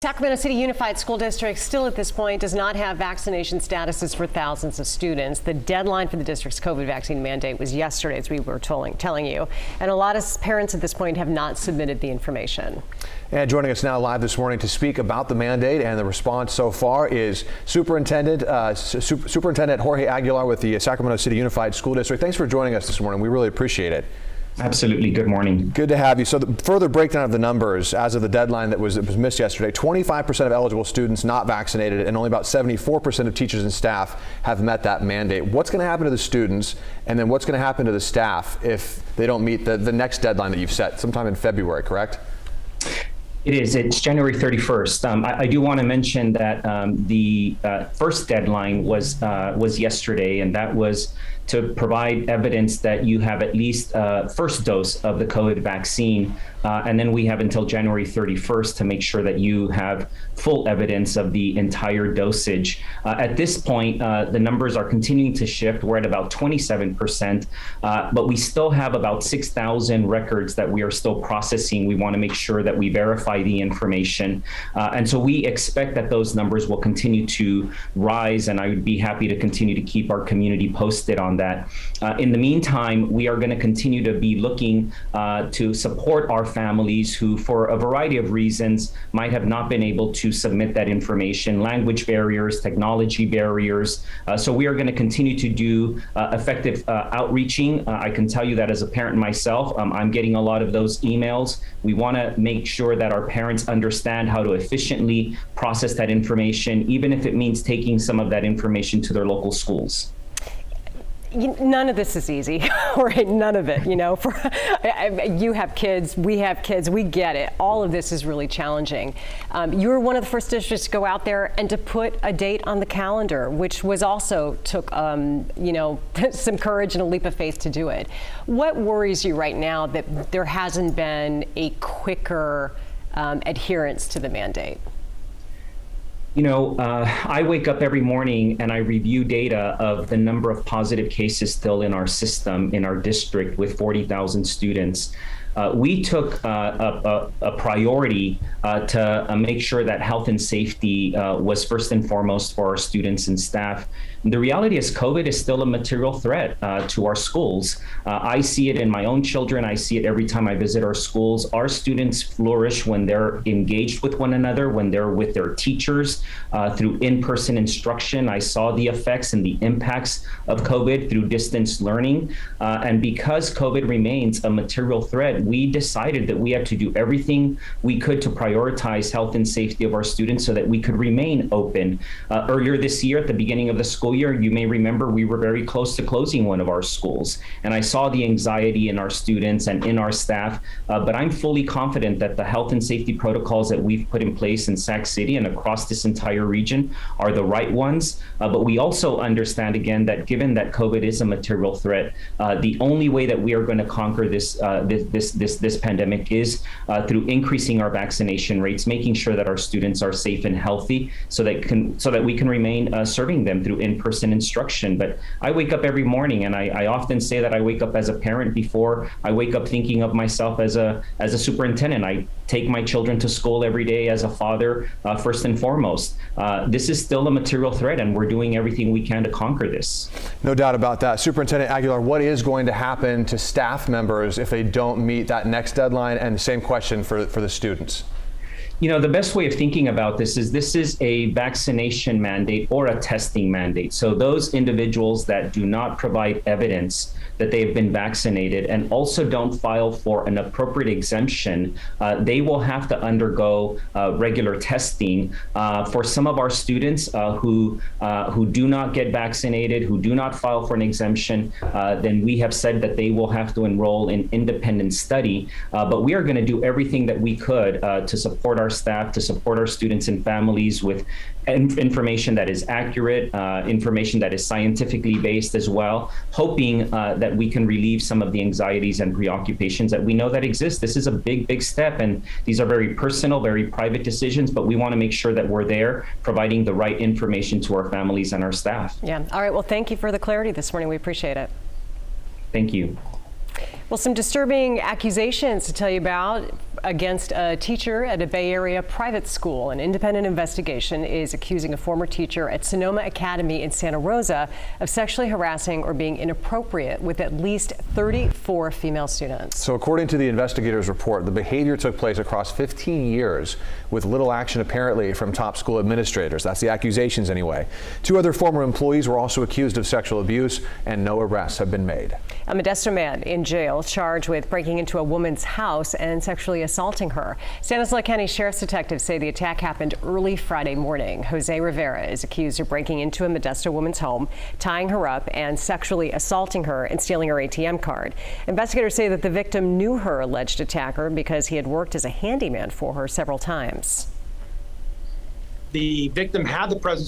Sacramento City Unified School District still at this point does not have vaccination statuses for thousands of students. The deadline for the district's COVID vaccine mandate was yesterday, as we were telling you. And a lot of parents at this point have not submitted the information. And joining us now live this morning to speak about the mandate and the response so far is Superintendent Jorge Aguilar with the Sacramento City Unified School District. Thanks for joining us this morning. We really appreciate it. Absolutely. Good morning. Good to have you. So the further breakdown of the numbers as of the deadline that was missed yesterday, 25% of eligible students not vaccinated and only about 74% of teachers and staff have met that mandate. What's going to happen to the students, and then what's going to happen to the staff if they don't meet the next deadline that you've set sometime in February, correct? It is. It's January 31st. I do want to mention that the first deadline was yesterday, and that was to provide evidence that you have at least first dose of the COVID vaccine. And then we have until January 31st to make sure that you have full evidence of the entire dosage. At this point, the numbers are continuing to shift. We're at about 27%, but we still have about 6,000 records that we are still processing. We want to make sure that we verify the information. And so we expect that those numbers will continue to rise, and I would be happy to continue to keep our community posted on that. In the meantime, we are going to continue to be looking to support our families who, for a variety of reasons, might have not been able to submit that information, language barriers, technology barriers. So we are going to continue to do effective outreaching. I can tell you that as a parent myself, I'm getting a lot of those emails. We want to make sure that our parents understand how to efficiently process that information, even if it means taking some of that information to their local schools. None of this is easy, right? None of it, you know. You have kids, we have kids, we get it. All of this is really challenging. You were one of the first districts to go out there and to put a date on the calendar, which was also took, you know, some courage and a leap of faith to do it. What worries you right now that there hasn't been a quicker adherence to the mandate? You know, I wake up every morning and I review data of the number of positive cases still in our system, in our district with 40,000 students. We took a priority to make sure that health and safety was first and foremost for our students and staff. The reality is COVID is still a material threat to our schools. I see it in my own children. I see it every time I visit our schools. Our students flourish when they're engaged with one another, when they're with their teachers through in-person instruction. I saw the effects and the impacts of COVID through distance learning. And because COVID remains a material threat, we decided that we had to do everything we could to prioritize health and safety of our students so that we could remain open. Earlier this year, at the beginning of the school year, you may remember we were very close to closing one of our schools. And I saw the anxiety in our students and in our staff, but I'm fully confident that the health and safety protocols that we've put in place in Sac City and across this entire region are the right ones. But we also understand, again, that given that COVID is a material threat, the only way that we are going to conquer this pandemic is through increasing our vaccination rates, making sure that our students are safe and healthy, so that we can remain serving them through in-person instruction. But I wake up every morning, and I often say that I wake up as a parent before I wake up thinking of myself as a superintendent. I take my children to school every day as a father, first and foremost. This is still a material threat, and we're doing everything we can to conquer this. No doubt about that. Superintendent Aguilar, what is going to happen to staff members if they don't meet that next deadline? And the same question for the students. You know, the best way of thinking about this is a vaccination mandate or a testing mandate. So those individuals that do not provide evidence that they've been vaccinated and also don't file for an appropriate exemption, they will have to undergo regular testing. For some of our students who do not get vaccinated, who do not file for an exemption, then we have said that they will have to enroll in independent study. But we are going to do everything that we could to support our staff, to support our students and families with information that is accurate, information that is scientifically based as well, hoping that we can relieve some of the anxieties and preoccupations that we know that exist. This is a big step, and these are very personal, very private decisions, but we want to make sure that we're there providing the right information to our families and our staff. Yeah. All right. Well, thank you for the clarity this morning. We appreciate it. Thank you. Well, some disturbing accusations to tell you about against a teacher at a Bay Area private school. An independent investigation is accusing a former teacher at Sonoma Academy in Santa Rosa of sexually harassing or being inappropriate with at least 34 female students. So according to the investigators' report, the behavior took place across 15 years with little action apparently from top school administrators. That's the accusations anyway. 2 other former employees were also accused of sexual abuse, and no arrests have been made. A Modesto man in jail charged with breaking into a woman's house and sexually assaulting her. Stanislaus County Sheriff's detectives say the attack happened early Friday morning. Jose Rivera is accused of breaking into a Modesto woman's home, tying her up and sexually assaulting her and stealing her ATM card. Investigators say that the victim knew her alleged attacker because he had worked as a handyman for her several times. The victim had the presence